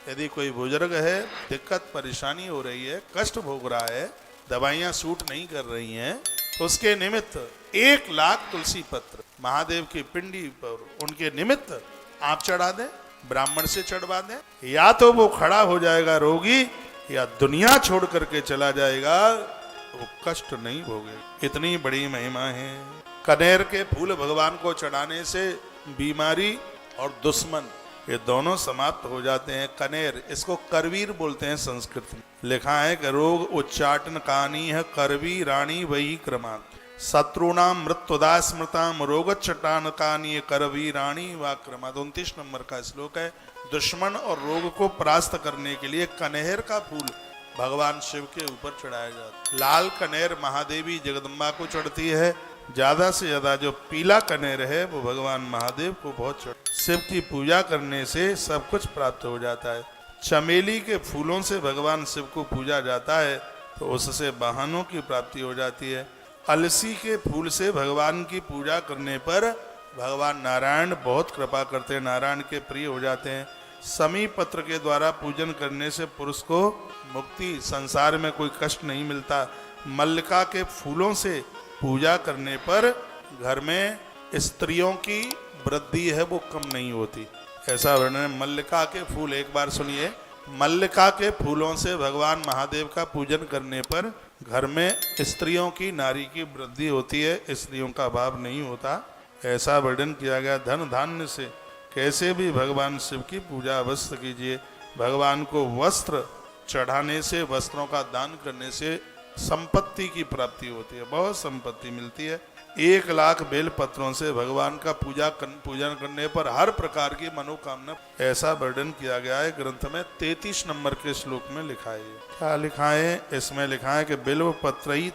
यदि कोई बुजुर्ग है, दिक्कत परेशानी हो रही है, कष्ट भोग रहा है, दवाइयां सूट नहीं कर रही हैं, तो उसके निमित्त 1,00,000 तुलसी पत्र महादेव की पिंडी पर उनके निमित्त आप चढ़ा दें, ब्राह्मण से चढ़वा दें। या तो वो खड़ा हो जाएगा रोगी, या दुनिया छोड़ करके चला जाएगा, वो कष्ट नहीं भोगे। इतनी बड़ी महिमा है। कनेर के फूल भगवान को चढ़ाने से बीमारी और दुश्मन ये दोनों समाप्त हो जाते हैं। कनेर, इसको करवीर बोलते हैं संस्कृत में। लिखा है कि रोग उच्चाटन कानी है करवी रानी वही क्रमांत, शत्रुणाम मृत्युदा स्मृताम रोग चटान कानी करवी रानी व क्रमांत। 29 नंबर का श्लोक है। दुश्मन और रोग को परास्त करने के लिए कनेर का फूल भगवान शिव के ऊपर चढ़ाया जाता है। लाल कनेर महादेवी जगदम्बा को चढ़ती है, ज्यादा से ज्यादा जो पीला कनेर है वो भगवान महादेव को बहुत चढ़। शिव की पूजा करने से सब कुछ प्राप्त हो जाता है। चमेली के फूलों से भगवान शिव को पूजा जाता है तो उससे वाहनों की प्राप्ति हो जाती है। अलसी के फूल से भगवान की पूजा करने पर भगवान नारायण बहुत कृपा करते हैं, नारायण के प्रिय हो जाते हैं। समी पत्र के द्वारा पूजन करने से पुरुष को मुक्ति, संसार में कोई कष्ट नहीं मिलता। मल्लिका के फूलों से पूजा करने पर घर में स्त्रियों की वृद्धि है वो कम नहीं होती, ऐसा वर्णन। मल्लिका के फूल, एक बार सुनिए, मल्लिका के फूलों से भगवान महादेव का पूजन करने पर घर में स्त्रियों की, नारी की वृद्धि होती है, स्त्रियों का अभाव नहीं होता, ऐसा वर्णन किया गया। धन धान्य से कैसे भी भगवान शिव की पूजा अवश्य कीजिए। भगवान को वस्त्र चढ़ाने से, वस्त्रों का दान करने से संपत्ति की प्राप्ति होती है, बहुत संपत्ति मिलती है। 1,00,000 बेल पत्रों से भगवान का पूजन करने पर हर प्रकार की मनोकामना, ऐसा वर्णन किया गया है ग्रंथ में। 33 नंबर के श्लोक में लिखा है। क्या लिखा है इसमें? लिखा है कि बिल्व पत्रई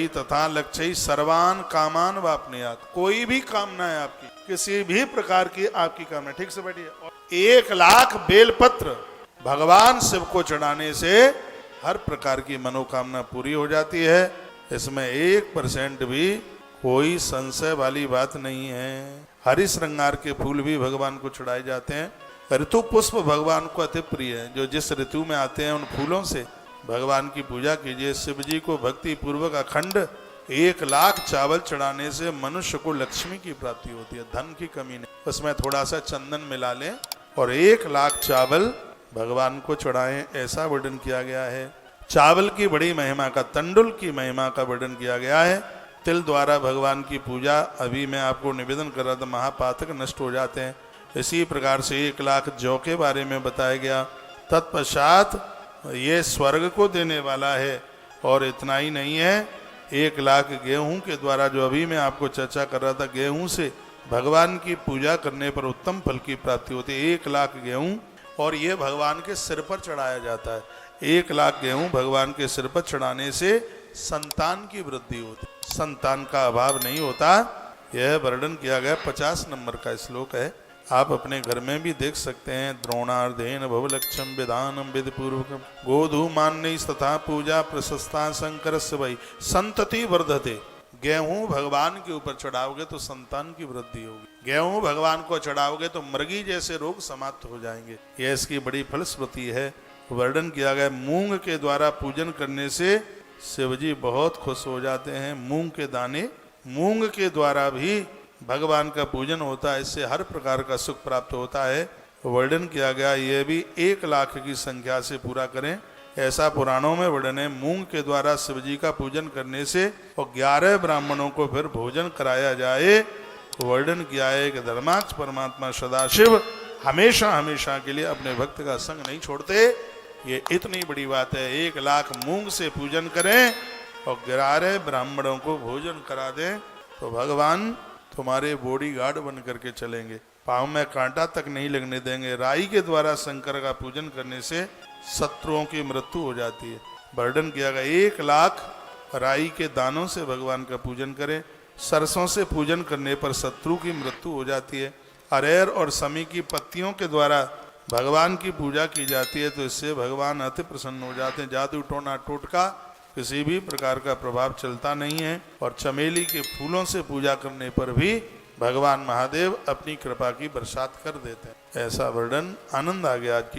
तथा लक्ष्य सर्वान कामान वापनेयात। कोई भी कामना है आपकी, किसी भी प्रकार की आपकी कामना, ठीक से बैठिए, 1,00,000 बेल पत्र भगवान शिव को चढ़ाने से हर प्रकार की मनोकामना पूरी हो जाती है। इसमें 1% भी कोई संशय वाली बात नहीं है। हरि श्रृंगार के फूल भी भगवान को चढ़ाए जाते हैं। ऋतु पुष्प भगवान को अति प्रिय है। जो जिस ऋतु में आते हैं उन फूलों से भगवान की पूजा कीजिए। शिव जी को भक्ति पूर्वक अखंड 1,00,000 चावल चढ़ाने से मनुष्य को लक्ष्मी की प्राप्ति होती है, धन की कमी नहीं। उसमें थोड़ा सा चंदन मिला लें और 1,00,000 चावल भगवान को चढ़ाएं, ऐसा वर्णन किया गया है। चावल की बड़ी महिमा का, तंडुल की महिमा का वर्णन किया गया है। तिल द्वारा भगवान की पूजा, अभी मैं आपको निवेदन कर रहा था, महापातक नष्ट हो जाते हैं। इसी प्रकार से 1,00,000 जौ के बारे में बताया गया। तत्पश्चात ये स्वर्ग को देने वाला है। और इतना ही नहीं है, 1,00,000 गेहूं के द्वारा, जो अभी मैं आपको चर्चा कर रहा था, गेहूं से भगवान की पूजा करने पर उत्तम फल की प्राप्ति होती है। 1,00,000 गेहूं, और ये भगवान के सिर पर चढ़ाया जाता है। 1,00,000 गेहूं भगवान के सिर पर चढ़ाने से संतान की वृद्धि होती, संतान का अभाव नहीं होता। यह वर्णन किया गया 50 नंबर का श्लोक है। आप अपने घर में भी देख सकते हैं। द्रोणार्धेन भवलक्षम विधानम विधिपूर्वकम गोधूमान्य तथा पूजा प्रशस्ता शंकर वही संतति वर्धते। गेहूं भगवान के ऊपर चढ़ाओगे तो संतान की वृद्धि होगी। गेहूं भगवान को चढ़ाओगे तो मृगी जैसे रोग समाप्त हो जाएंगे। यह इसकी बड़ी फलश्रुति है। वर्णन किया गया मूंग के द्वारा पूजन करने से शिवजी बहुत खुश हो जाते हैं। मूंग के दाने, मूंग के द्वारा भी भगवान का पूजन होता है, इससे हर प्रकार का सुख प्राप्त होता है। वर्णन किया गया यह भी 1,00,000 की संख्या से पूरा करें, ऐसा पुराणों में वर्णन है। मूंग के द्वारा शिवजी का पूजन करने से और 11 ब्राह्मणों को फिर भोजन कराया जाए। वर्णन किया है कि धर्माक्ष परमात्मा सदाशिव हमेशा हमेशा के लिए अपने भक्त का संग नहीं छोड़ते। ये इतनी बड़ी बात है। 1,00,000 मूंग से पूजन करें और 11 ब्राह्मणों को भोजन करा दें तो भगवान तुम्हारे बॉडी गार्ड बन करके चलेंगे, पाँव में कांटा तक नहीं लगने देंगे। राई के द्वारा शंकर का पूजन करने से शत्रुओं की मृत्यु हो जाती है। वर्णन किया गया 1,00,000 राई के दानों से भगवान का पूजन करें। सरसों से पूजन करने पर शत्रु की मृत्यु हो जाती है। अरेर और समी की पत्तियों के द्वारा भगवान की पूजा की जाती है तो इससे भगवान अति प्रसन्न हो जाते हैं। जादू टोना टोटका किसी भी प्रकार का प्रभाव चलता नहीं है। और चमेली के फूलों से पूजा करने पर भी भगवान महादेव अपनी कृपा की बरसात कर देते हैं। ऐसा वर्णन आनंद आ गया आज की